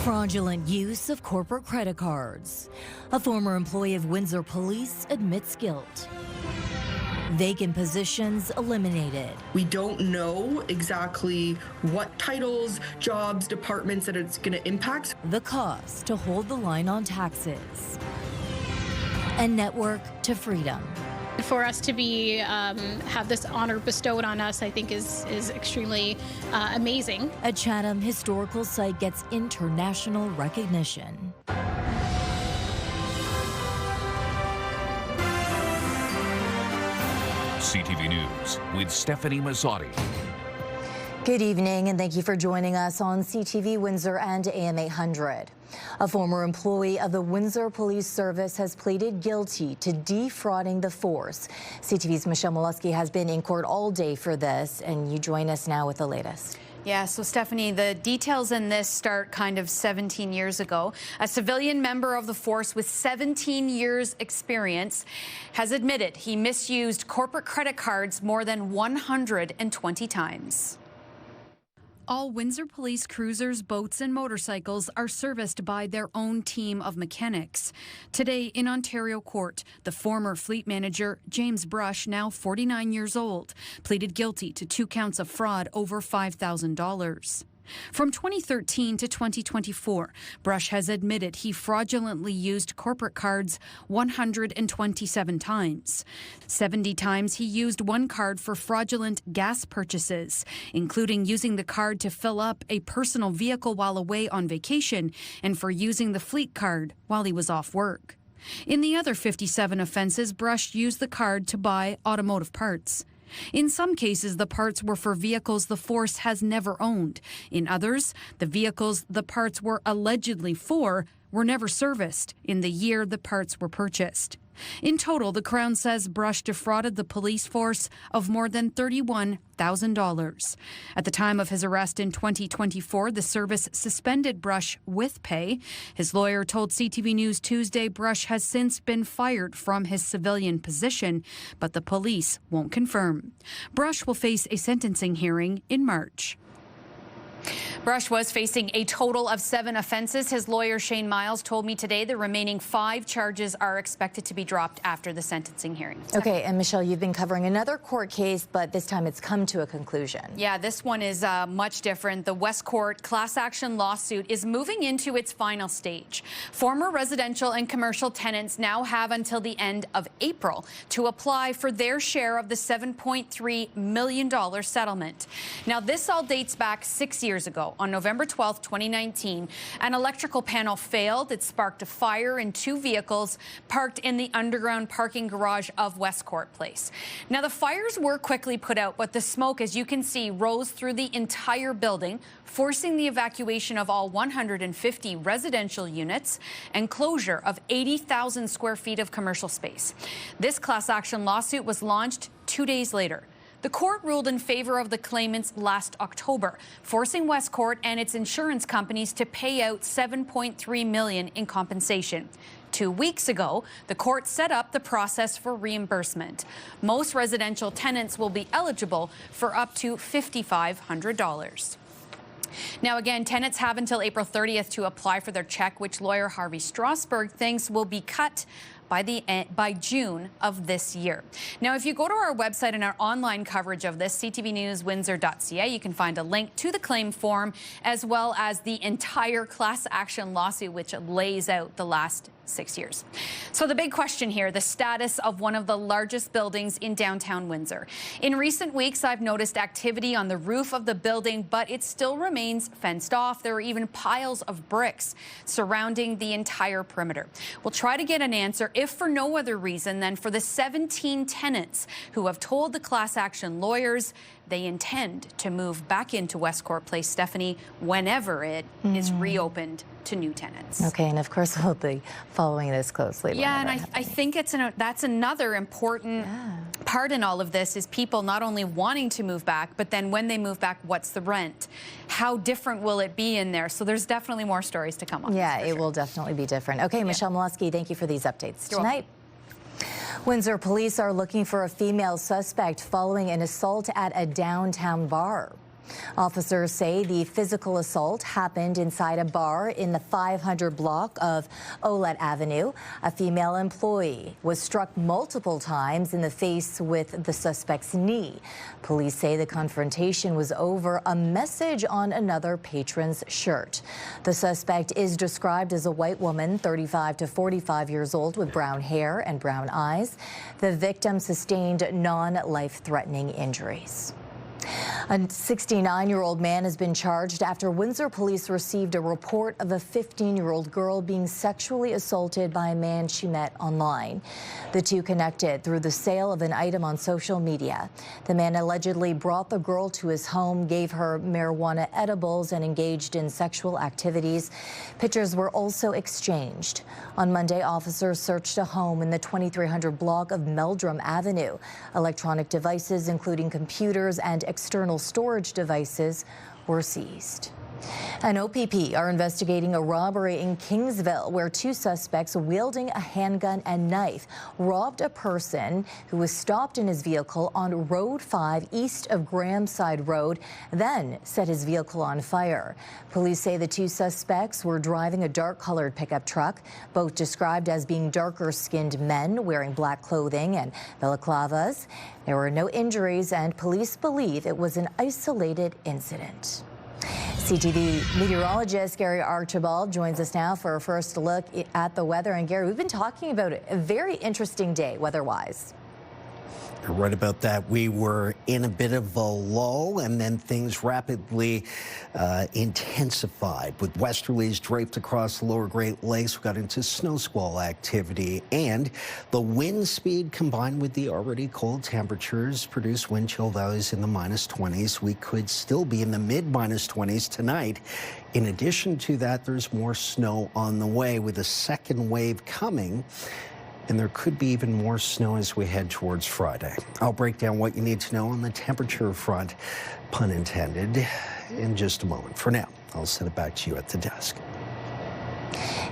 Fraudulent use of corporate credit cards. A former employee of Windsor Police admits guilt. Vacant positions eliminated. We don't know exactly what titles, jobs, departments that it's going to impact. The cost to hold the line on taxes. And network to freedom. For us to be have this honor bestowed on us, I think is extremely amazing. A Chatham historical site gets international recognition. CTV News with Stefanie Masotti. Good evening, and thank you for joining us on CTV Windsor and AM 800. A former employee of the Windsor Police Service has pleaded guilty to defrauding the force. CTV's Michelle Molesky has been in court all day for this, and you join us now with the latest. Yeah, so Stefanie, the details in this start kind of 17 years ago. A civilian member of the force with 17 years experience has admitted he misused corporate credit cards more than 120 times. All Windsor Police cruisers, boats and motorcycles are serviced by their own team of mechanics. Today in Ontario court, the former fleet manager, James Brush, now 49 years old, pleaded guilty to 2 counts of fraud over $5,000. From 2013 to 2024, Brush has admitted he fraudulently used corporate cards 127 times. 70 times he used one card for fraudulent gas purchases, including using the card to fill up a personal vehicle while away on vacation and for using the fleet card while he was off work. In the other 57 offenses, Brush used the card to buy automotive parts. In some cases, the parts were for vehicles the force has never owned. In others, the vehicles the parts were allegedly for were never serviced in the year the parts were purchased. In total, the Crown says Brush defrauded the police force of more than $31,000. At the time of his arrest in 2024, the service suspended Brush with pay. His lawyer told CTV News Tuesday Brush has since been fired from his civilian position, but the police won't confirm. Brush will face a sentencing hearing in March. Brush was facing a total of 7 offenses. His lawyer, Shane Miles, told me today the remaining 5 charges are expected to be dropped after the sentencing hearing. Okay, and Michelle, you've been covering another court case, but this time it's come to a conclusion. Yeah, this one is much different. The West Court class action lawsuit is moving into its final stage. Former residential and commercial tenants now have until the end of April to apply for their share of the $7.3 million settlement. Now, this all dates back 6 years ago. On November 12, 2019, an electrical panel failed. It sparked a fire in 2 vehicles parked in the underground parking garage of West Court Place. Now, the fires were quickly put out, but the smoke, as you can see, rose through the entire building, forcing the evacuation of all 150 residential units and closure of 80,000 square feet of commercial space. This class action lawsuit was launched 2 days later. The court ruled in favor of the claimants last October, forcing West Court and its insurance companies to pay out $7.3 million in compensation. 2 weeks ago, the court set up the process for reimbursement. Most residential tenants will be eligible for up to $5,500. Now, again, tenants have until April 30th to apply for their check, which lawyer Harvey Strasberg thinks will be cut by June of this year. Now, if you go to our website and our online coverage of this, ctvnewswindsor.ca, you can find a link to the claim form as well as the entire class action lawsuit, which lays out the last 6 years. So the big question here, the status of one of the largest buildings in downtown Windsor. In recent weeks, I've noticed activity on the roof of the building, but it still remains fenced off. There are even piles of bricks surrounding the entire perimeter. We'll try to get an answer, if for no other reason than for the 17 tenants who have told the class action lawyers they intend to move back into West Court Place, Stefanie, whenever it is reopened to new tenants. Okay, and of course we'll be following this closely. Yeah, and I think that's another important part in all of this is people not only wanting to move back, but then when they move back, what's the rent? How different will it be in there? So there's definitely more stories to come on. Yeah, it will definitely be different. Okay, Michelle Molesky, thank you for these updates tonight. Windsor police are looking for a female suspect following an assault at a downtown bar. Officers say the physical assault happened inside a bar in the 500 block of Olette Avenue. A female employee was struck multiple times in the face with the suspect's knee. Police say the confrontation was over a message on another patron's shirt. The suspect is described as a white woman, 35 to 45 years old, with brown hair and brown eyes. The victim sustained non-life-threatening injuries. A 69-year-old man has been charged after Windsor police received a report of a 15-year-old girl being sexually assaulted by a man she met online. The two connected through the sale of an item on social media. The man allegedly brought the girl to his home, gave her marijuana edibles, and engaged in sexual activities. Pictures were also exchanged. On Monday, officers searched a home in the 2300 block of Meldrum Avenue. Electronic devices, including computers and external storage devices, were seized. An OPP are investigating a robbery in Kingsville where two suspects wielding a handgun and knife robbed a person who was stopped in his vehicle on Road 5 east of Grahamside Road, then set his vehicle on fire. Police say the two suspects were driving a dark-colored pickup truck, both described as being darker-skinned men wearing black clothing and balaclavas. There were no injuries, and police believe it was an isolated incident. CTV meteorologist Gary Archibald joins us now for a first look at the weather. And Gary, we've been talking about a very interesting day weather-wise. You're right about that. We were in a bit of a lull, and then things rapidly intensified with westerlies draped across the lower Great Lakes. We got into snow squall activity, and the wind speed combined with the already cold temperatures produced wind chill values in the -20s. We could still be in the mid-20s tonight. In addition to that, there's more snow on the way with a second wave coming. And there could be even more snow as we head towards Friday. I'll break down what you need to know on the temperature front, pun intended, in just a moment. For now, I'll send it back to you at the desk.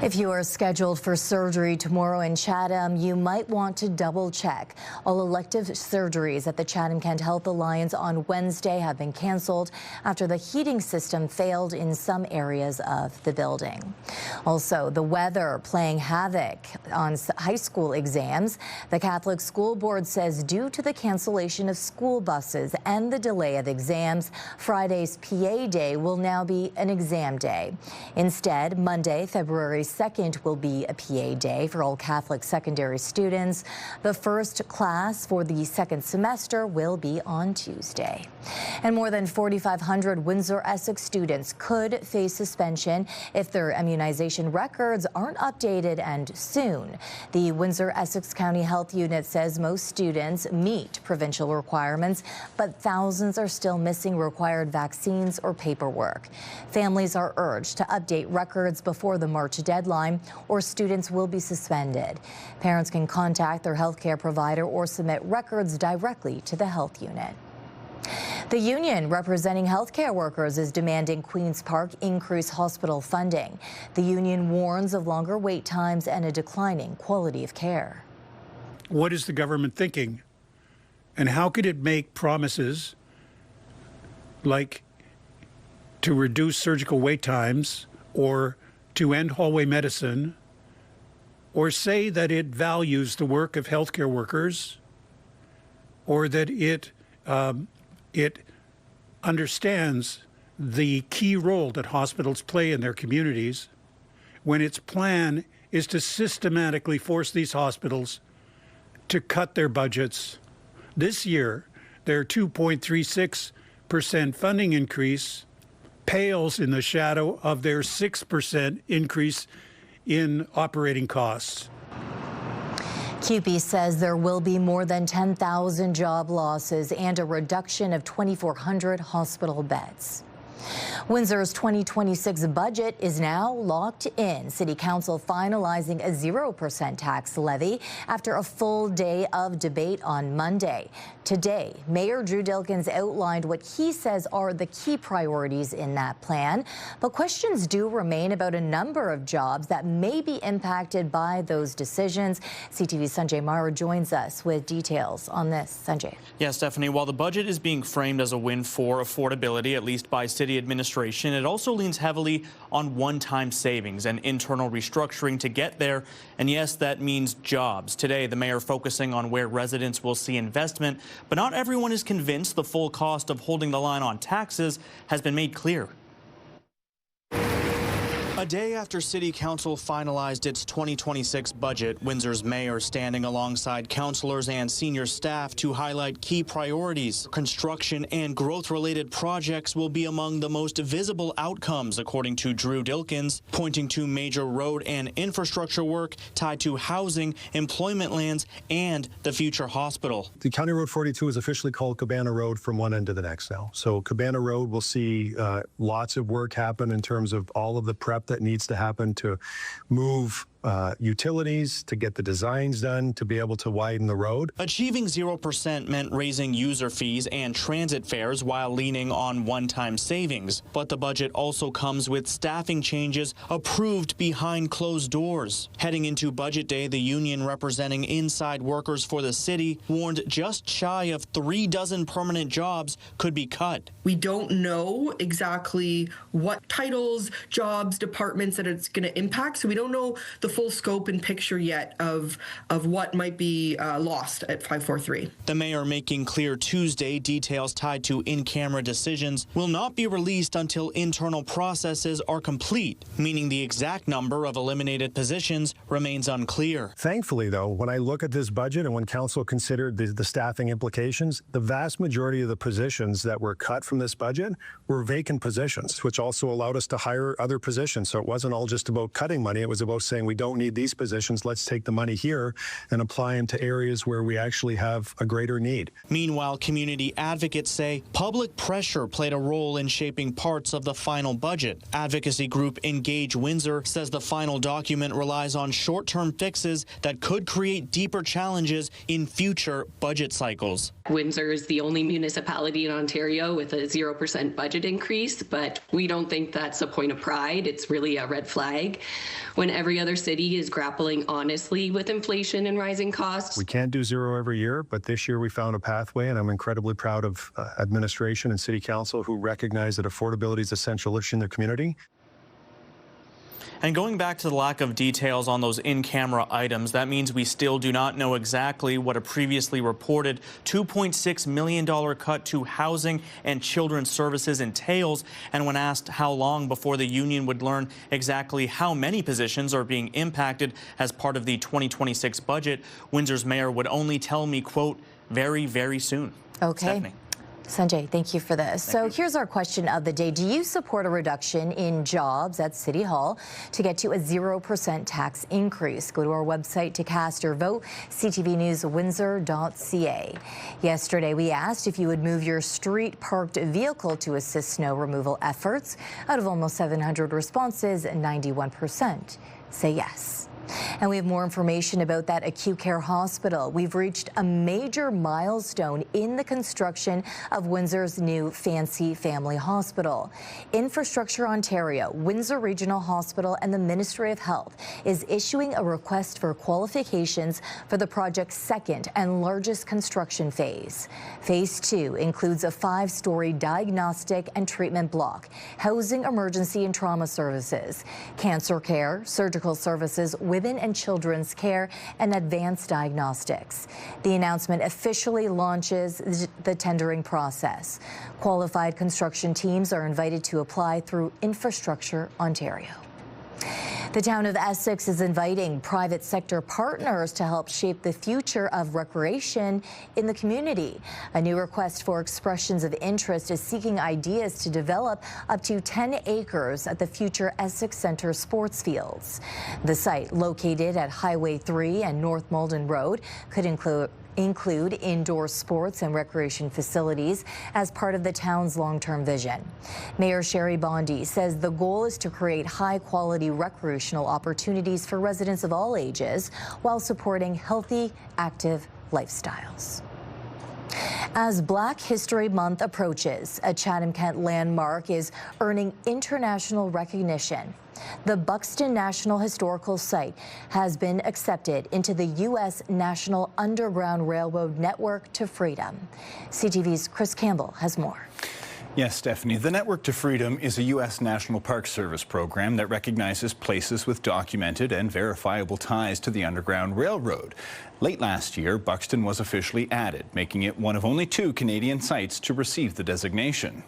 If you are scheduled for surgery tomorrow in Chatham, you might want to double check. All elective surgeries at the Chatham-Kent Health Alliance on Wednesday have been canceled after the heating system failed in some areas of the building. Also, the weather playing havoc on high school exams. The Catholic School Board says due to the cancellation of school buses and the delay of exams, Friday's PA day will now be an exam day. Instead, Monday, February 2nd will be a PA day for all Catholic secondary students. The first class for the second semester will be on Tuesday. And more than 4,500 Windsor-Essex students could face suspension if their immunization records aren't updated and soon. The Windsor-Essex County Health Unit says most students meet provincial requirements, but thousands are still missing required vaccines or paperwork. Families are urged to update records before the March deadline, or students will be suspended. Parents can contact their healthcare provider or submit records directly to the health unit. The union representing healthcare workers is demanding Queen's Park increase hospital funding. The union warns of longer wait times and a declining quality of care. What is the government thinking? And how could it make promises like to reduce surgical wait times or to end hallway medicine, or say that it values the work of healthcare workers, or that it understands the key role that hospitals play in their communities, when its plan is to systematically force these hospitals to cut their budgets. This year, their 2.36% funding increase pales in the shadow of their 6% increase in operating costs. CUPE says there will be more than 10,000 job losses and a reduction of 2,400 hospital beds. Windsor's 2026 budget is now locked in. City Council finalizing a 0% tax levy after a full day of debate on Monday. Today, Mayor Drew Dilkens outlined what he says are the key priorities in that plan, but questions do remain about a number of jobs that may be impacted by those decisions. CTV's Sanjay Mara joins us with details on this. Sanjay. Yes, Stephanie, while the budget is being framed as a win for affordability, at least by city administration, it also leans heavily on one-time savings and internal restructuring to get there. And yes, that means jobs. Today, the mayor focusing on where residents will see investment, but not everyone is convinced the full cost of holding the line on taxes has been made clear. A day after City Council finalized its 2026 budget, Windsor's mayor standing alongside councillors and senior staff to highlight key priorities. Construction and growth-related projects will be among the most visible outcomes, according to Drew Dilkens, pointing to major road and infrastructure work tied to housing, employment lands, and the future hospital. The County Road 42 is officially called Cabana Road from one end to the next now. So Cabana Road will see lots of work happen in terms of all of the prep that needs to happen to move utilities, to get the designs done, to be able to widen the road. Achieving 0% meant raising user fees and transit fares while leaning on one-time savings. But the budget also comes with staffing changes approved behind closed doors. Heading into budget day, the union representing inside workers for the city warned just shy of 36 permanent jobs could be cut. We don't know exactly what titles, jobs, departments that it's going to impact, so we don't know the full scope and picture yet of what might be lost at 543. The mayor making clear Tuesday details tied to in-camera decisions will not be released until internal processes are complete, meaning the exact number of eliminated positions remains unclear. Thankfully, though, when I look at this budget and when council considered the staffing implications, the vast majority of the positions that were cut from this budget were vacant positions, which also allowed us to hire other positions. So it wasn't all just about cutting money. It was about saying we don't need these positions. Let's take the money here and apply them to areas where we actually have a greater need. Meanwhile, community advocates say public pressure played a role in shaping parts of the final budget. Advocacy group Engage Windsor says the final document relies on short-term fixes that could create deeper challenges in future budget cycles. Windsor is the only municipality in Ontario with a 0% budget increase, but we don't think that's a point of pride. It's really a red flag when every other city is grappling honestly with inflation and rising costs. We can't do zero every year, but this year we found a pathway, and I'm incredibly proud of administration and city council who recognize that affordability is an essential issue in their community. And going back to the lack of details on those in-camera items, that means we still do not know exactly what a previously reported $2.6 million cut to housing and children's services entails. And when asked how long before the union would learn exactly how many positions are being impacted as part of the 2026 budget, Windsor's mayor would only tell me, quote, very, very soon. Okay. Stefanie. Sanjay, thank you for this. So here's our question of the day. Do you support a reduction in jobs at City Hall to get to a 0% tax increase? Go to our website to cast your vote, ctvnewswindsor.ca. Yesterday, we asked if you would move your street parked vehicle to assist snow removal efforts. Out of almost 700 responses, 91% say yes. And we have more information about that acute care hospital. We've reached a major milestone in the construction of Windsor's new fancy family hospital. Infrastructure Ontario, Windsor Regional Hospital, and the Ministry of Health is issuing a request for qualifications for the project's second and largest construction phase. Phase 2 includes a 5-story diagnostic and treatment block, housing emergency and trauma services, cancer care, surgical services, women and children's care, and advanced diagnostics. The announcement officially launches the tendering process. Qualified construction teams are invited to apply through Infrastructure Ontario. The town of Essex is inviting private sector partners to help shape the future of recreation in the community. A new request for expressions of interest is seeking ideas to develop up to 10 acres at the future Essex Centre sports fields. The site, located at Highway 3 and North Malden Road, could include include indoor sports and recreation facilities as part of the town's long-term vision. Mayor Sherry Bondi says the goal is to create high-quality recreational opportunities for residents of all ages while supporting healthy, active lifestyles. As Black History Month approaches, a Chatham-Kent landmark is earning international recognition. The Buxton National Historical Site has been accepted into the U.S. National Underground Railroad Network to Freedom. CTV's Chris Campbell has more. Yes, Stephanie. The Network to Freedom is a U.S. National Park Service program that recognizes places with documented and verifiable ties to the Underground Railroad. Late last year, Buxton was officially added, making it one of only 2 Canadian sites to receive the designation.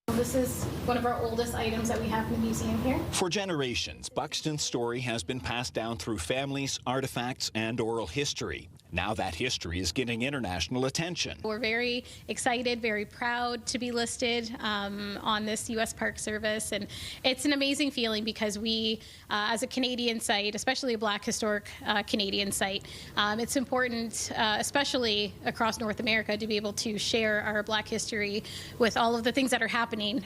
This is one of our oldest items that we have in the museum here. For generations, Buxton's story has been passed down through families, artifacts, and oral history. Now that history is getting international attention. We're very excited, very proud to be listed on this U.S. Park Service, and it's an amazing feeling because we, as a Canadian site, especially a Black historic Canadian site, it's important, especially across North America, to be able to share our Black history with all of the things that are happening,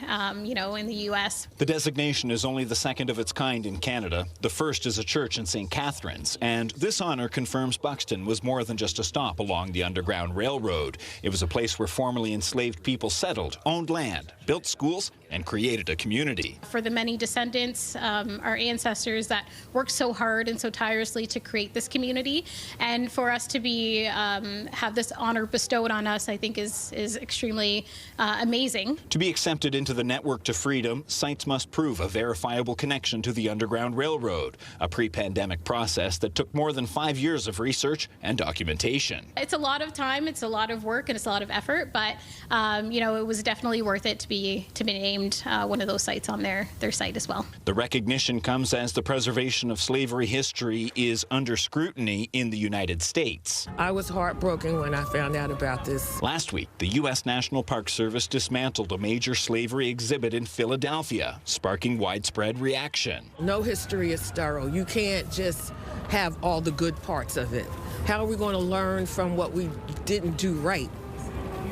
in the U.S. The designation is only the second of its kind in Canada. The first is a church in St. Catharines, and this honor confirms Buxton was more than just a stop along the Underground Railroad. It was a place where formerly enslaved people settled, owned land, built schools, and created a community. For the many descendants, our ancestors that worked so hard and so tirelessly to create this community, and for us to be have this honor bestowed on us, I think is extremely amazing. To be accepted into the Network to Freedom, sites must prove a verifiable connection to the Underground Railroad, a pre-pandemic process that took more than 5 years of research and documentation. It's a lot of time, it's a lot of work, and it's a lot of effort, but it was definitely worth it to be named one of those sites on their site as well. The recognition comes as the preservation of slavery history is under scrutiny in the United States. I was heartbroken when I found out about this. Last week, the U.S. National Park Service dismantled a major slavery exhibit in Philadelphia, sparking widespread reaction. No history is thorough. You can't just have all the good parts of it. How are we going to learn from what we didn't do right?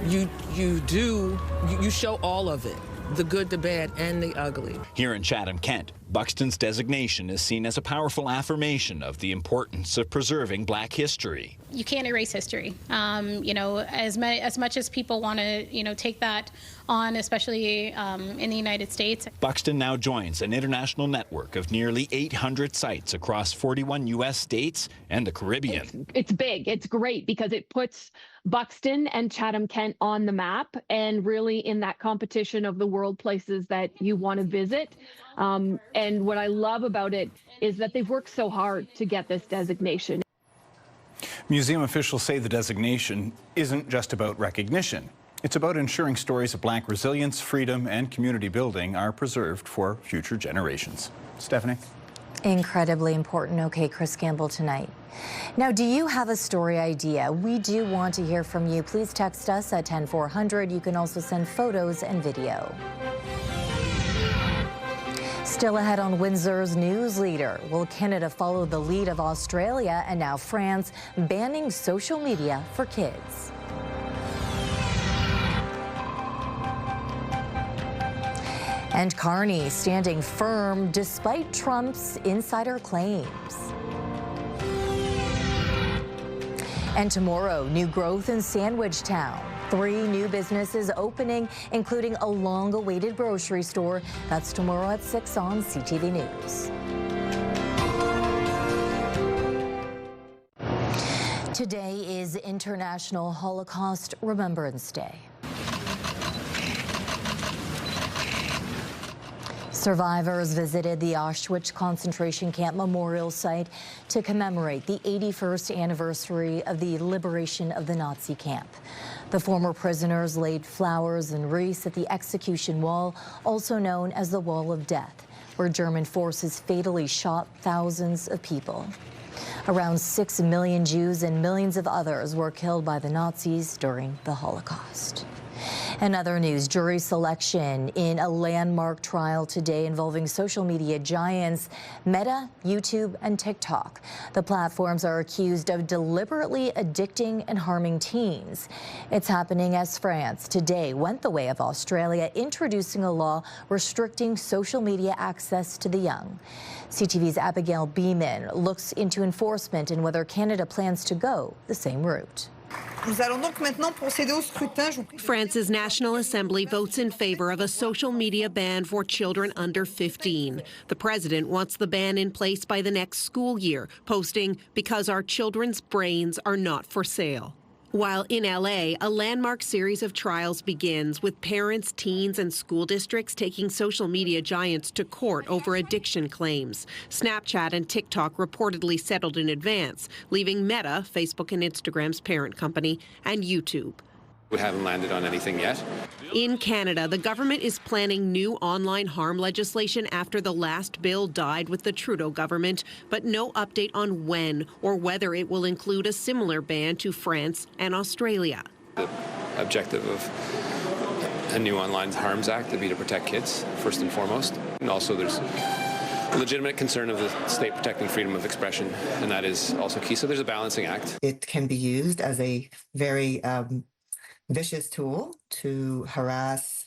You show all of it. The good, the bad, and the ugly. Here in Chatham-Kent, Buxton's designation is seen as a powerful affirmation of the importance of preserving Black history. You can't erase history. As much as people want to, take that on, especially in the United States. Buxton now joins an international network of nearly 800 sites across 41 U.S. states and the Caribbean. It's big. It's great because it puts Buxton and Chatham-Kent on the map and really in that competition of the world places that you want to visit. And what I love about it is that they've worked so hard to get this designation. Museum officials say the designation isn't just about recognition. It's about ensuring stories of Black resilience, freedom, and community building are preserved for future generations. Stephanie? Incredibly important. Okay, Chris Campbell tonight. Now, do you have a story idea? We do want to hear from you. Please text us at 10400. You can also send photos and video. Still ahead on Windsor's News Leader. Will Canada follow the lead of Australia and now France banning social media for kids? And Carney standing firm despite Trump's insider claims. And tomorrow, new growth in Sandwich Town. 3 new businesses opening, including a long-awaited grocery store. That's tomorrow at 6 on CTV News. Today is International Holocaust Remembrance Day. Survivors visited the Auschwitz concentration camp memorial site to commemorate the 81st anniversary of the liberation of the Nazi camp. The former prisoners laid flowers and wreaths at the execution wall, also known as the Wall of Death, where German forces fatally shot thousands of people. Around 6 million Jews and millions of others were killed by the Nazis during the Holocaust. In other news, jury selection in a landmark trial today involving social media giants Meta, YouTube, and TikTok. The platforms are accused of deliberately addicting and harming teens. It's happening as France today went the way of Australia, introducing a law restricting social media access to the young. CTV's Abigail Beeman looks into enforcement and whether Canada plans to go the same route. France's National Assembly votes in favor of a social media ban for children under 15. The president wants the ban in place by the next school year, posting, "Because our children's brains are not for sale." While in LA, a landmark series of trials begins with parents, teens, and school districts taking social media giants to court over addiction claims. Snapchat and TikTok reportedly settled in advance, leaving Meta, Facebook and Instagram's parent company, and YouTube. We haven't landed on anything yet. In Canada, the government is planning new online harm legislation after the last bill died with the Trudeau government, but no update on when or whether it will include a similar ban to France and Australia. The objective of a new Online Harms Act would be to protect kids, first and foremost. And also there's a legitimate concern of the state protecting freedom of expression, and that is also key. So there's a balancing act. It can be used as a very vicious tool to harass,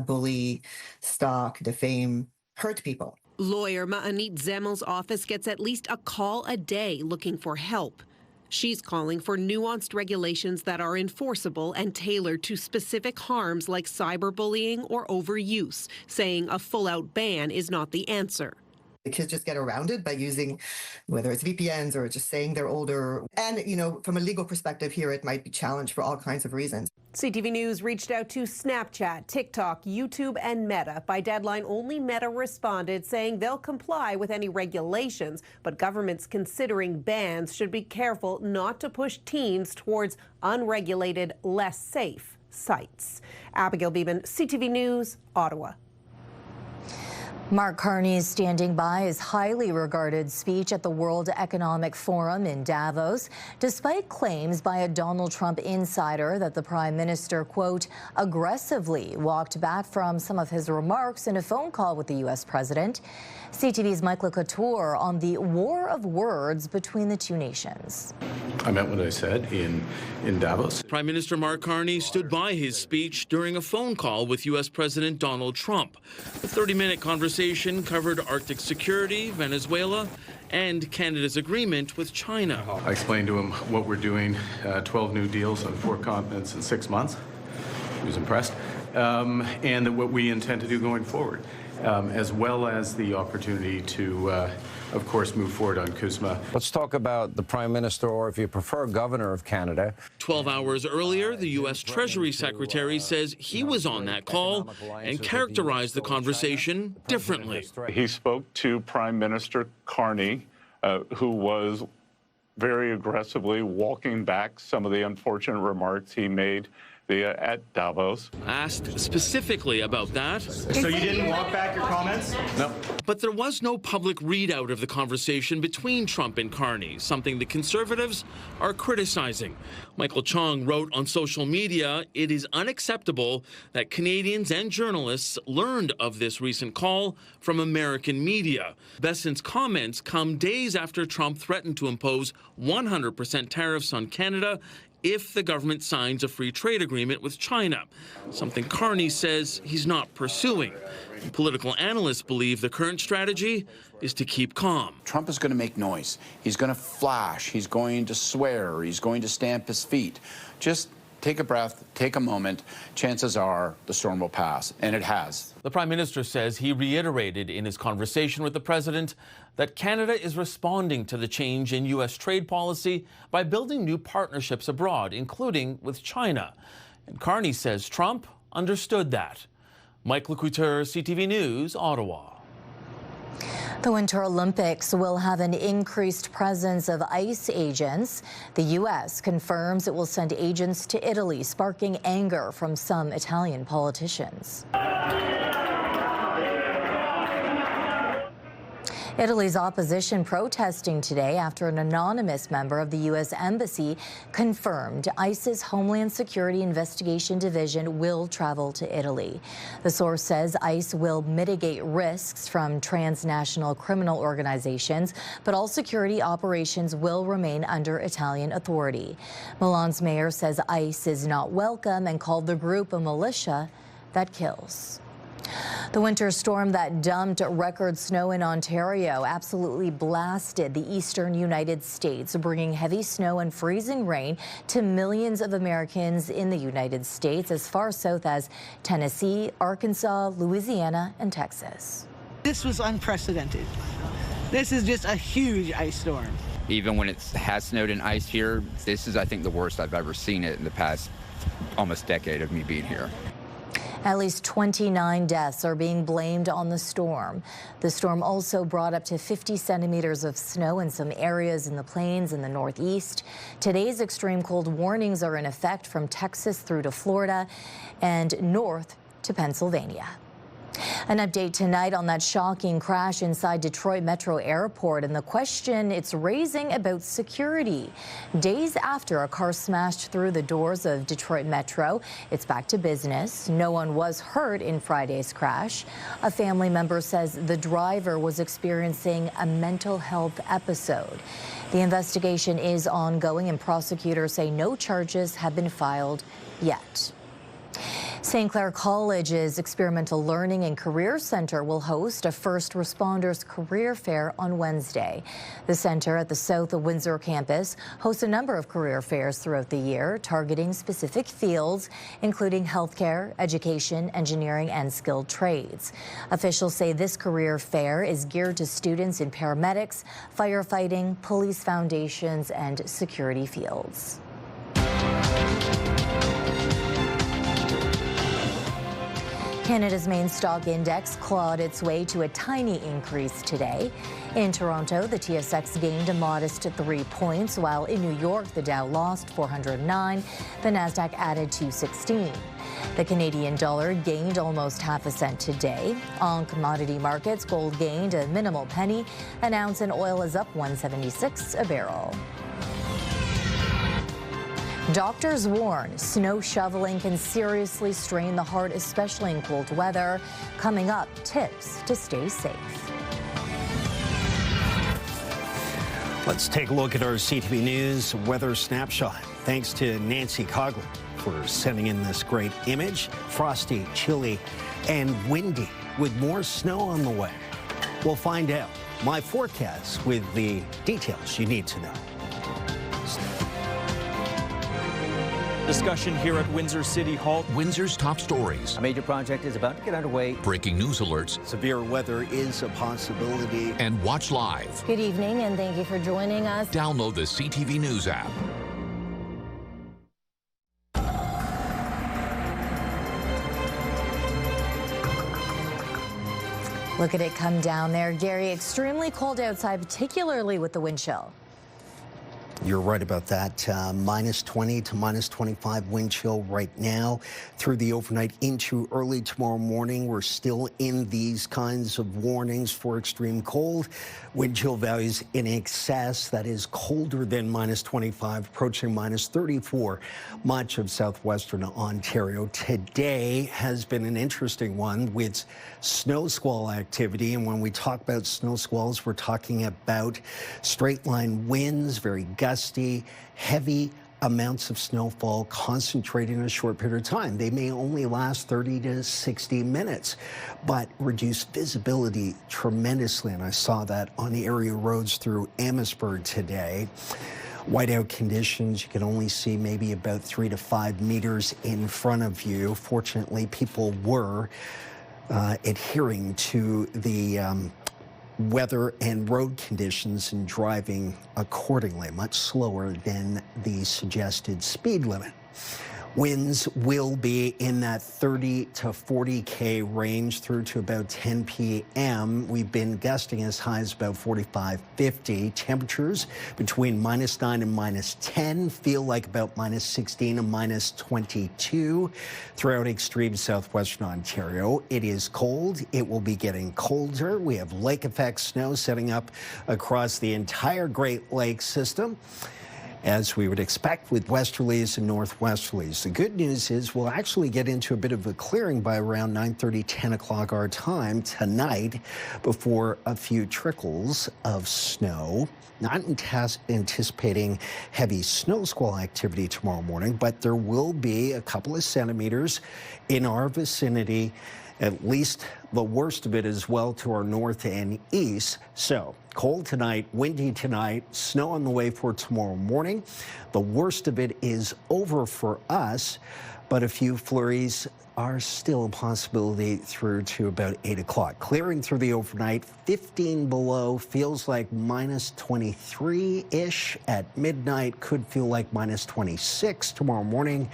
bully, stalk, defame, hurt people. Lawyer Ma'anit Zemel's office gets at least a call a day looking for help. She's calling for nuanced regulations that are enforceable and tailored to specific harms like cyberbullying or overuse, saying a full-out ban is not the answer. The kids just get around it by using, whether it's VPNs or just saying they're older. And, you know, from a legal perspective here, it might be challenged for all kinds of reasons. CTV News reached out to Snapchat, TikTok, YouTube, and Meta. By deadline, only Meta responded, saying they'll comply with any regulations, but governments considering bans should be careful not to push teens towards unregulated, less safe sites. Abigail Beeman, CTV News, Ottawa. Mark Carney is standing by his highly regarded speech at the World Economic Forum in Davos, despite claims by a Donald Trump insider that the prime minister, quote, aggressively walked back from some of his remarks in a phone call with the U.S. president. CTV's Michael Couture on the war of words between the two nations. I meant what I said in Davos. Prime Minister Mark Carney stood by his speech during a phone call with U.S. President Donald Trump. The 30-minute conversation covered Arctic security, Venezuela, and Canada's agreement with China. I explained to him what we're doing, 12 new deals on 4 continents in 6 months. He was impressed. And what we intend to do going forward, as well as the opportunity to, of course, move forward on CUSMA. Let's talk about the Prime Minister, or if you prefer, Governor of Canada. 12 hours earlier, the U.S. Treasury Secretary says he was on that call and characterized the conversation differently. He spoke to Prime Minister Carney, who was very aggressively walking back some of the unfortunate remarks he made at Davos. Asked specifically about that. So you didn't walk back your comments? No. But there was no public readout of the conversation between Trump and Carney, something the Conservatives are criticizing. Michael Chong wrote on social media, it is unacceptable that Canadians and journalists learned of this recent call from American media. Besson's comments come days after Trump threatened to impose 100% tariffs on Canada if the government signs a free trade agreement with China, something Carney says he's not pursuing. And political analysts believe the current strategy is to keep calm. Trump is going to make noise. He's going to flash. He's going to swear. He's going to stamp his feet. Just take a breath, take a moment. Chances are the storm will pass, and it has. The Prime Minister says he reiterated in his conversation with the President that Canada is responding to the change in U.S. trade policy by building new partnerships abroad, including with China. And Carney says Trump understood that. Michael Couture, CTV News, Ottawa. The Winter Olympics will have an increased presence of ICE agents. The U.S. confirms it will send agents to Italy, sparking anger from some Italian politicians. Italy's opposition protesting today after an anonymous member of the U.S. Embassy confirmed ICE's Homeland Security Investigation Division will travel to Italy. The source says ICE will mitigate risks from transnational criminal organizations, but all security operations will remain under Italian authority. Milan's mayor says ICE is not welcome and called the group a militia that kills. The winter storm that dumped record snow in Ontario absolutely blasted the eastern United States, bringing heavy snow and freezing rain to millions of Americans in the United States as far south as Tennessee, Arkansas, Louisiana, and Texas. This was unprecedented. This is just a huge ice storm. Even when it has snowed and ice here, this is, I think, the worst I've ever seen it in the past almost decade of me being here. At least 29 deaths are being blamed on the storm. The storm also brought up to 50 centimeters of snow in some areas in the plains in the Northeast. Today's extreme cold warnings are in effect from Texas through to Florida and north to Pennsylvania. An update tonight on that shocking crash inside Detroit Metro Airport and the question it's raising about security. Days after a car smashed through the doors of Detroit Metro, it's back to business. No one was hurt in Friday's crash. A family member says the driver was experiencing a mental health episode. The investigation is ongoing and prosecutors say no charges have been filed yet. St. Clair College's Experimental Learning and Career Center will host a First Responders Career Fair on Wednesday. The center at the South of Windsor campus hosts a number of career fairs throughout the year, targeting specific fields, including healthcare, education, engineering, and skilled trades. Officials say this career fair is geared to students in paramedics, firefighting, police foundations, and security fields. Canada's main stock index clawed its way to a tiny increase today. In Toronto, the TSX gained a modest 3 points, while in New York, the Dow lost 409, the Nasdaq added 216. The Canadian dollar gained almost half a cent today. On commodity markets, gold gained a minimal penny, an ounce, and oil is up 176 a barrel. Doctors warn snow shoveling can seriously strain the heart, especially in cold weather. Coming up, tips to stay safe. Let's take a look at our CTV News weather snapshot. Thanks to Nancy Coughlin for sending in this great image. Frosty, chilly, and windy with more snow on the way. We'll find out. My forecast with the details you need to know. Discussion here at Windsor City Hall. Windsor's top stories. A major project is about to get underway. Breaking news alerts. Severe weather is a possibility. And watch live. Good evening, and thank you for joining us. Download the CTV News app. Look at it come down there. Gary, extremely cold outside, particularly with the wind chill. You're right about that. Minus 20 to minus 25 wind chill right now through the overnight into early tomorrow morning. We're still in these kinds of warnings for extreme cold. Wind chill values in excess. That is colder than minus 25, approaching minus 34. Much of southwestern Ontario today has been an interesting one with snow squall activity. And when we talk about snow squalls, we're talking about straight line winds, very gusty, heavy amounts of snowfall concentrated in a short period of time. They may only last 30 to 60 minutes, but reduce visibility tremendously. And I saw that on the area roads through Amherstburg today. Whiteout conditions, you can only see maybe about 3 to 5 meters in front of you. Fortunately, people were adhering to the weather and road conditions and driving accordingly, much slower than the suggested speed limit. Winds will be in that 30 to 40K range through to about 10 p.m. We've been gusting as high as about 45, 50. Temperatures between -9 and -10 feel like about -16 and -22 throughout extreme southwestern Ontario. It is cold. It will be getting colder. We have lake effect snow setting up across the entire Great Lakes system, as we would expect with westerlies and northwesterlies. The good news is we'll actually get into a bit of a clearing by around 9:30, 10 o'clock our time tonight before a few trickles of snow. Not anticipating heavy snow squall activity tomorrow morning, but there will be a couple of centimeters in our vicinity, at least the worst of it as well to our north and east. So cold tonight, windy tonight, snow on the way for tomorrow morning. The worst of it is over for us, but a few flurries are still a possibility through to about 8 o'clock. Clearing through the overnight, 15 below, feels like -23-ish at midnight, could feel like -26 tomorrow morning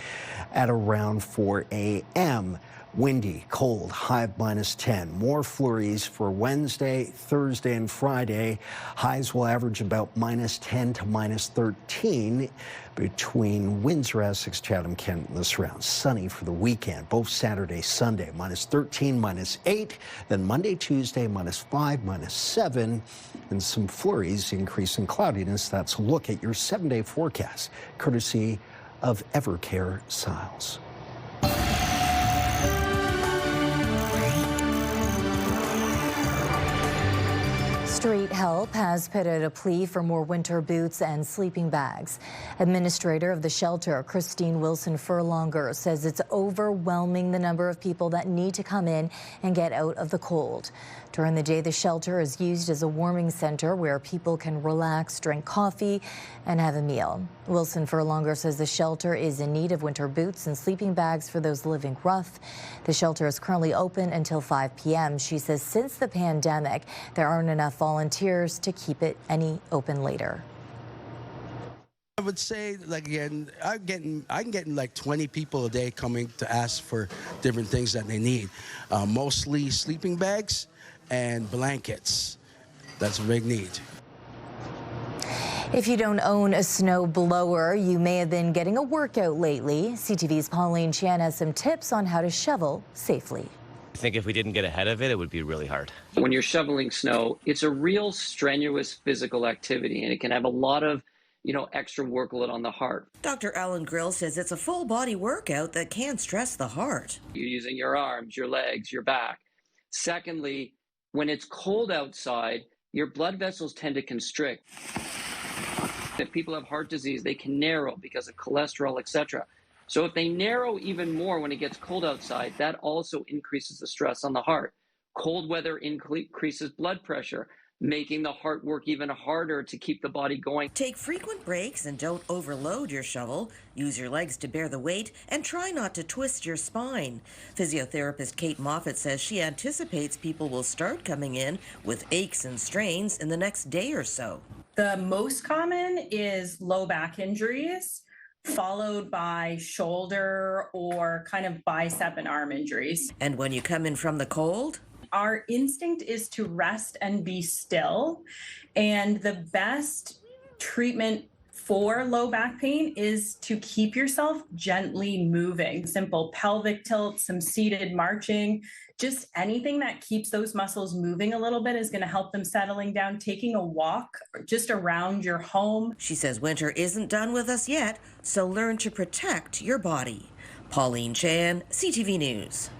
at around 4 a.m. Windy, cold, high of -10. More flurries for Wednesday, Thursday, and Friday. Highs will average about -10 to -13 between Windsor, Essex, Chatham, Kent, and the surrounds. Sunny for the weekend, both Saturday, Sunday, -13, -8. Then Monday, Tuesday, -5, -7. And some flurries, increase in cloudiness. That's a look at your 7-day forecast, courtesy of Evercare Siles. Street Help has put out a plea for more winter boots and sleeping bags. Administrator of the shelter, Christine Wilson-Furlonger, says it's overwhelming the number of people that need to come in and get out of the cold. During the day, the shelter is used as a warming center where people can relax, drink coffee, and have a meal. Wilson-Furlonger says the shelter is in need of winter boots and sleeping bags for those living rough. The shelter is currently open until 5 p.m. She says since the pandemic, there aren't enough volunteers to keep it any open later. I would say, like, again, I'm getting like 20 people a day coming to ask for different things that they need. Mostly sleeping bags and blankets. That's a big need. If you don't own a snow blower, you may have been getting a workout lately. CTV's Pauline Chan has some tips on how to shovel safely. I think if we didn't get ahead of it, it would be really hard. When you're shoveling snow, it's a real strenuous physical activity, and it can have a lot of extra workload on the heart. Dr. Alan Grill says it's a full body workout that can stress the heart. You're using your arms, your legs, your back. Secondly, when it's cold outside, your blood vessels tend to constrict. If people have heart disease, they can narrow because of cholesterol, etc. So if they narrow even more when it gets cold outside, that also increases the stress on the heart. Cold weather increases blood pressure, making the heart work even harder to keep the body going. Take frequent breaks and don't overload your shovel. Use your legs to bear the weight and try not to twist your spine. Physiotherapist Kate Moffat says she anticipates people will start coming in with aches and strains in the next day or so. The most common is low back injuries, followed by shoulder or kind of bicep and arm injuries. And when you come in from the cold? Our instinct is to rest and be still. And the best treatment for low back pain is to keep yourself gently moving. Simple pelvic tilt, some seated marching, just anything that keeps those muscles moving a little bit is going to help them settling down. Taking a walk just around your home. She says winter isn't done with us yet, so learn to protect your body. Pauline Chan, CTV News.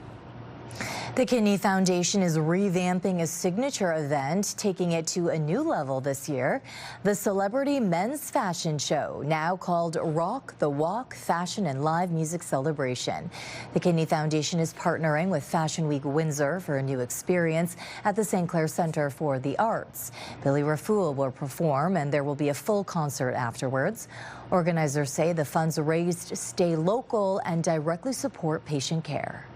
The Kidney Foundation is revamping a signature event, taking it to a new level this year. The Celebrity Men's Fashion Show, now called Rock the Walk Fashion and Live Music Celebration. The Kidney Foundation is partnering with Fashion Week Windsor for a new experience at the St. Clair Centre for the Arts. Billy Rafool will perform, and there will be a full concert afterwards. Organizers say the funds raised stay local and directly support patient care.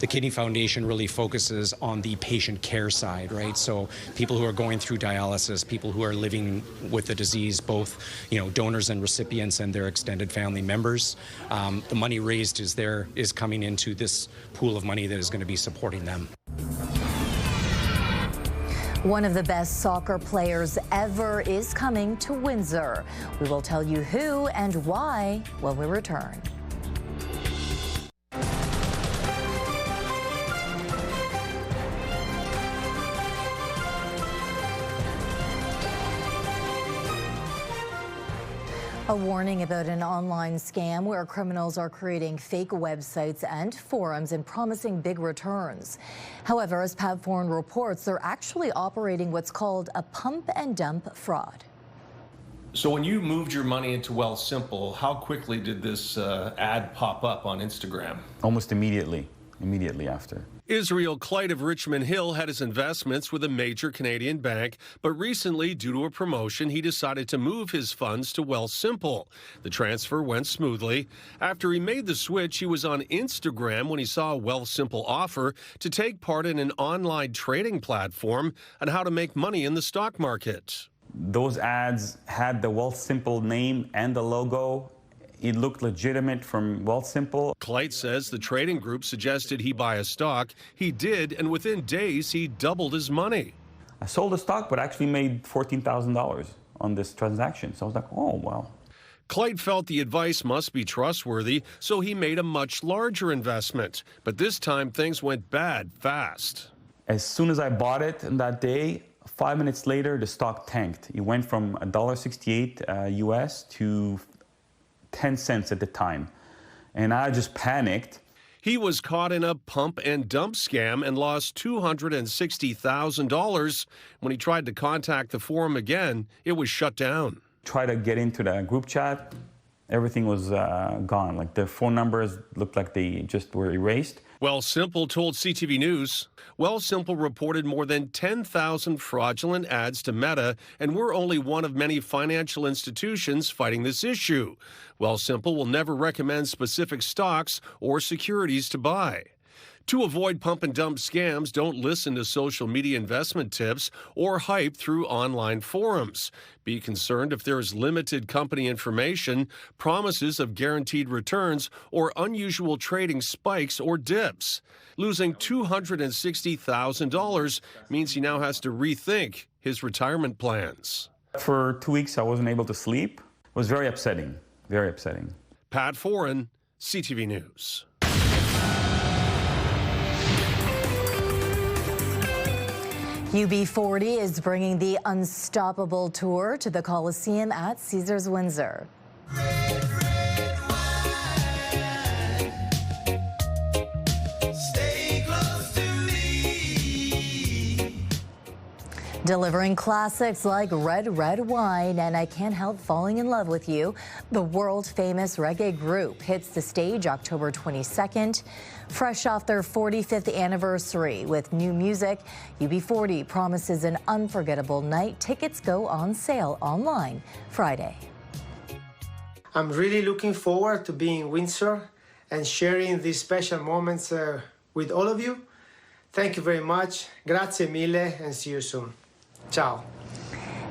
The Kidney Foundation really focuses on the patient care side, right? So people who are going through dialysis, people who are living with the disease, both, donors and recipients and their extended family members. The money raised is coming into this pool of money that is going to be supporting them. One of the best soccer players ever is coming to Windsor. We will tell you who and why when we return. A warning about an online scam where criminals are creating fake websites and forums and promising big returns. However, as Pat Foran reports, they're actually operating what's called a pump and dump fraud. So when you moved your money into Wealthsimple, how quickly did this ad pop up on Instagram? Almost immediately after. Israel Clyde of Richmond Hill had his investments with a major Canadian bank, but recently, due to a promotion, he decided to move his funds to Wealthsimple. The transfer went smoothly. After he made the switch, he was on Instagram when he saw a Wealthsimple offer to take part in an online trading platform on how to make money in the stock market. Those ads had the Wealthsimple name and the logo. It looked legitimate from Wealthsimple. Clyde says the trading group suggested he buy a stock. He did, and within days, he doubled his money. I sold the stock, but actually made $14,000 on this transaction. So I was like, oh, wow. Clyde felt the advice must be trustworthy, so he made a much larger investment. But this time, things went bad fast. As soon as I bought it that day, 5 minutes later, the stock tanked. It went from $1.68 US to 10 cents at the time. And I just panicked. He was caught in a pump and dump scam and lost $260,000. When he tried to contact the forum again, it was shut down. Tried to get into the group chat. Everything was gone. Like the phone numbers looked like they just were erased. Wealthsimple told CTV News. Wealthsimple reported more than 10,000 fraudulent ads to Meta, and we're only one of many financial institutions fighting this issue. Wealthsimple will never recommend specific stocks or securities to buy. To avoid pump and dump scams, don't listen to social media investment tips or hype through online forums. Be concerned if there is limited company information, promises of guaranteed returns, or unusual trading spikes or dips. Losing $260,000 means he now has to rethink his retirement plans. For 2 weeks, I wasn't able to sleep. It was very upsetting, very upsetting. Pat Foran, CTV News. UB40 is bringing the Unstoppable Tour to the Coliseum at Caesars Windsor. Delivering classics like Red, Red Wine and I Can't Help Falling in Love with You, the world-famous reggae group hits the stage October 22nd. Fresh off their 45th anniversary with new music, UB40 promises an unforgettable night. Tickets go on sale online Friday. I'm really looking forward to being in Windsor and sharing these special moments with all of you. Thank you very much. Grazie mille and see you soon. Ciao.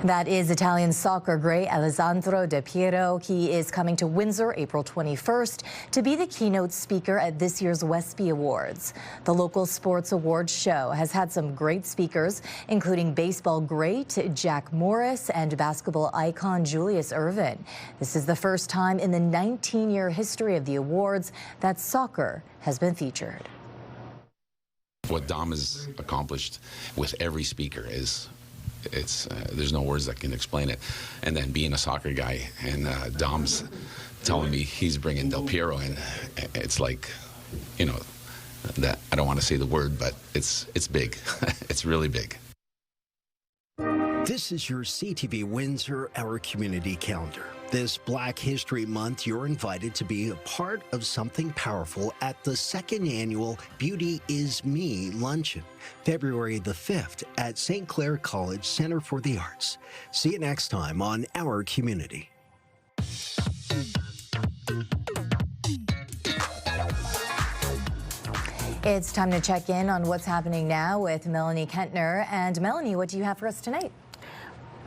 That is Italian soccer great Alessandro Del Piero. He is coming to Windsor April 21st to be the keynote speaker at this year's Westby Awards. The local sports awards show has had some great speakers, including baseball great Jack Morris and basketball icon Julius Erving. This is the first time in the 19-year history of the awards that soccer has been featured. What Dom has accomplished with every speaker is there's no words that can explain it. And then being a soccer guy and Dom's telling me he's bringing Del Piero in, it's like, that I don't want to say the word, but it's big. It's really big. This is your CTV Windsor Our Community Calendar. This Black History Month, you're invited to be a part of something powerful at the second annual Beauty Is Me Luncheon, February the 5th at St. Clair College Center for the Arts. See you next time on Our Community. It's time to check in on what's happening now with Melanie Kentner. And Melanie, what do you have for us tonight?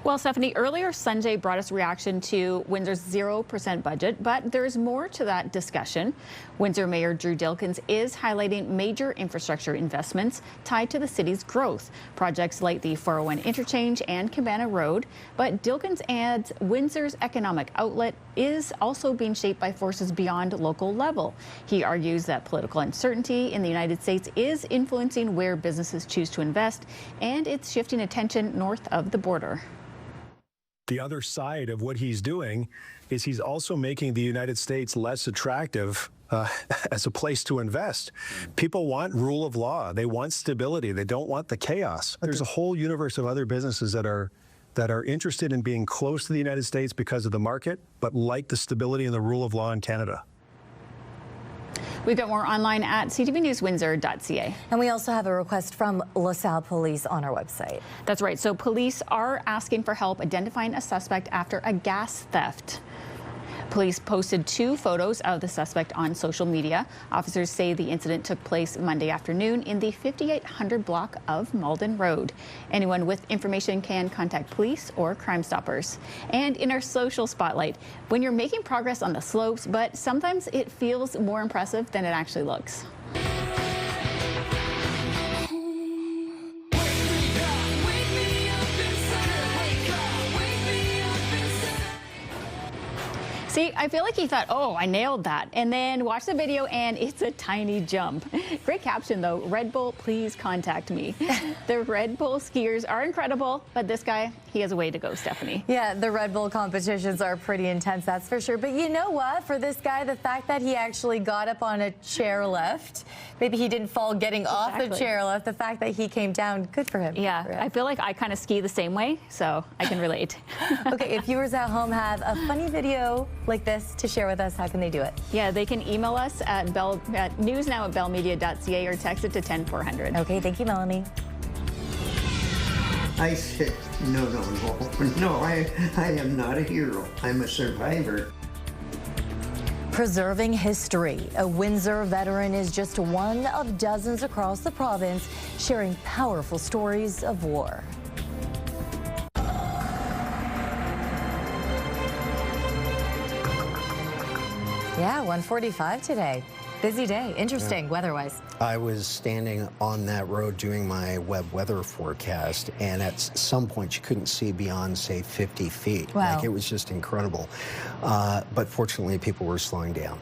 Well, Stephanie, earlier Sunday brought us reaction to Windsor's 0% budget, but there's more to that discussion. Windsor Mayor Drew Dilkens is highlighting major infrastructure investments tied to the city's growth, projects like the 401 interchange and Cabana Road. But Dilkens adds Windsor's economic outlet is also being shaped by forces beyond local level. He argues that political uncertainty in the United States is influencing where businesses choose to invest, and it's shifting attention north of the border. The other side of what he's doing is he's also making the United States less attractive as a place to invest. People want rule of law. They want stability. They don't want the chaos. There's a whole universe of other businesses that are interested in being close to the United States because of the market, but like the stability and the rule of law in Canada. We've got more online at ctvnewswindsor.ca. And we also have a request from LaSalle Police on our website. That's right. So police are asking for help identifying a suspect after a gas theft. Police posted 2 photos of the suspect on social media. Officers say the incident took place Monday afternoon in the 5800 block of Malden Road. Anyone with information can contact police or Crime Stoppers. And in our social spotlight, when you're making progress on the slopes, but sometimes it feels more impressive than it actually looks. See, I feel like he thought, oh, I nailed that. And then watch the video and it's a tiny jump. Great caption though, Red Bull, please contact me. The Red Bull skiers are incredible, but this guy, he has a way to go, Stephanie. Yeah, the Red Bull competitions are pretty intense, that's for sure. But you know what? For this guy, the fact that he actually got up on a chairlift, maybe he didn't fall getting off the chairlift, the fact that he came down, good for him. Yeah, I feel like I kind of ski the same way, so I can relate. Okay, if viewers at home have a funny video like this to share with us, how can they do it? Yeah, they can email us at newsnow@bellmedia.ca or text it to 10400. Okay, thank you, Melanie. I said, no, I am not a hero. I'm a survivor. Preserving history. A Windsor veteran is just one of dozens across the province sharing powerful stories of war. Yeah, 145 today. Busy day. Interesting weather-wise. I was standing on that road doing my web weather forecast, and at some point you couldn't see beyond, say, 50 feet. Wow. Like, it was just incredible. But fortunately, people were slowing down.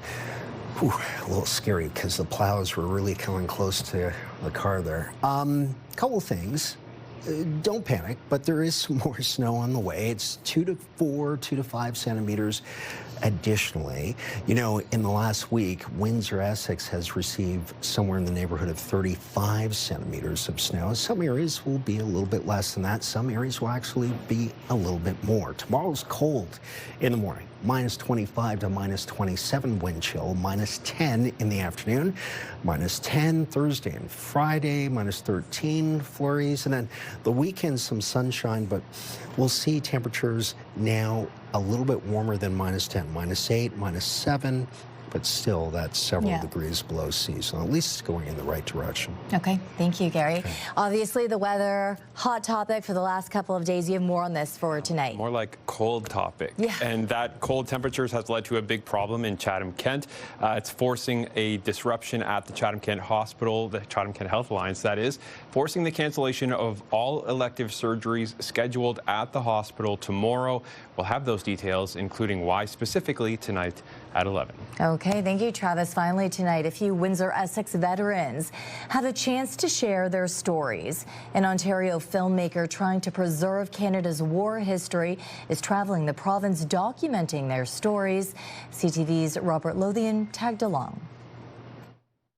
Whew, a little scary because the plows were really coming close to the car there. Couple things. Don't panic, but there is some more snow on the way. It's 2 to 5 centimeters additionally. You know, in the last week, Windsor, Essex has received somewhere in the neighborhood of 35 centimeters of snow. Some areas will be a little bit less than that. Some areas will actually be a little bit more. Tomorrow's cold in the morning. Minus 25 to minus 27 wind chill, minus 10 in the afternoon, minus 10 Thursday and Friday, minus 13 flurries, and then the weekend some sunshine, but we'll see temperatures now a little bit warmer than minus 10, minus 8, minus 7, but still that's several degrees below seasonal. At least it's going in the right direction. Okay, thank you, Gary. Okay. Obviously, the weather, hot topic for the last couple of days. You have more on this for tonight. More like cold topic. Yeah. And that cold temperatures has led to a big problem in Chatham-Kent. It's forcing a disruption at the Chatham-Kent Hospital, the Chatham-Kent Health Alliance, that is, forcing the cancellation of all elective surgeries scheduled at the hospital tomorrow. We'll have those details, including why specifically tonight at 11. Okay, thank you, Travis. Finally tonight, a few Windsor Essex veterans have a chance to share their stories. An Ontario filmmaker trying to preserve Canada's war history is traveling the province documenting their stories. CTV's Robert Lothian tagged along.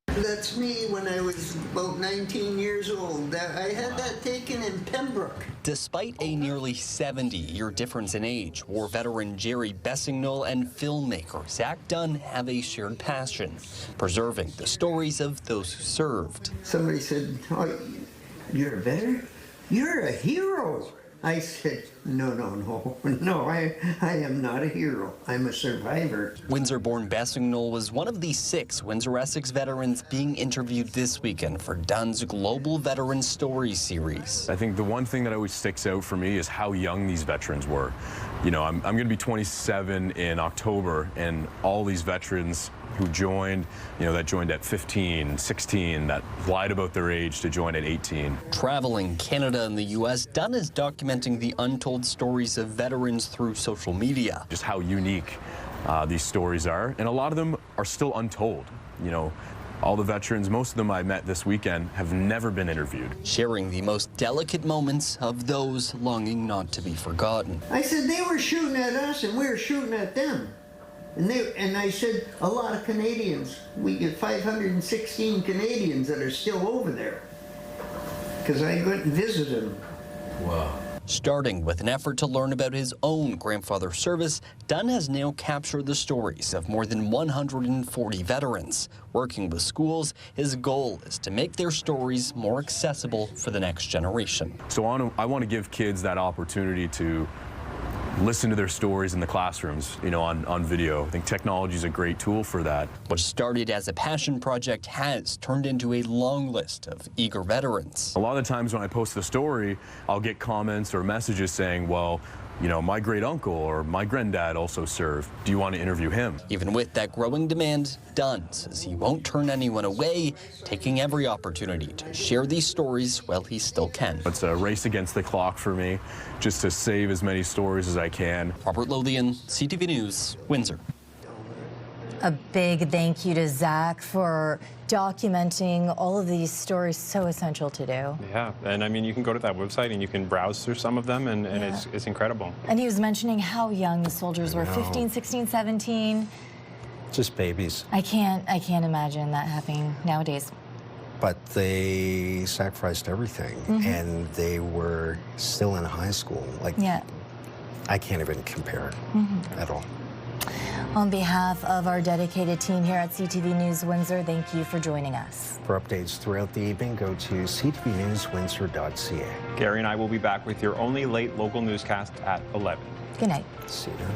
That's me when I was about 19 years old. I had that taken in Pembroke. Despite a nearly 70-year difference in age, war veteran Jerry Bessignol and filmmaker Zach Dunn have a shared passion, preserving the stories of those who served. Somebody said, "Oh, you're a veteran? You're a hero." I said, no, I am not a hero. I'm a survivor. Windsor-born Bessignol was one of the 6 Windsor-Essex veterans being interviewed this weekend for Dunn's Global Veteran Stories series. I think the one thing that always sticks out for me is how young these veterans were. You know, I'm going to be 27 in October, and all these veterans who joined, you know, that joined at 15, 16, that lied about their age to join at 18. Traveling Canada and the U.S., Dunn is documenting the untold stories of veterans through social media. Just how unique these stories are, and a lot of them are still untold. You know, all the veterans, most of them I met this weekend, have never been interviewed. Sharing the most delicate moments of those longing not to be forgotten. I said they were shooting at us and we were shooting at them. And I said, a lot of Canadians. We get 516 Canadians that are still over there. Because I went and visited them. Wow. Starting with an effort to learn about his own grandfather's service, Dunn has now captured the stories of more than 140 veterans. Working with schools, his goal is to make their stories more accessible for the next generation. So I want to give kids that opportunity to listen to their stories in the classrooms, you know, on video. I think technology is a great tool for that. What started as a passion project has turned into a long list of eager veterans. A lot of the times when I post the story, I'll get comments or messages saying, well, you know, my great uncle or my granddad also served. Do you want to interview him? Even with that growing demand, Dunn says he won't turn anyone away, taking every opportunity to share these stories while he still can. It's a race against the clock for me, just to save as many stories as I can. Robert Lothian, CTV News, Windsor. A big thank you to Zach for documenting all of these stories. So essential to do. Yeah, and I mean, you can go to that website and you can browse through some of them, and it's incredible. And he was mentioning how young the soldiers were, 15, 16, 17. Just babies. I can't imagine that happening nowadays. But they sacrificed everything, and they were still in high school. Like, yeah. I can't even compare at all. On behalf of our dedicated team here at CTV News Windsor, thank you for joining us. For updates throughout the evening, go to ctvnewswindsor.ca. Gary and I will be back with your only late local newscast at 11. Good night. See you.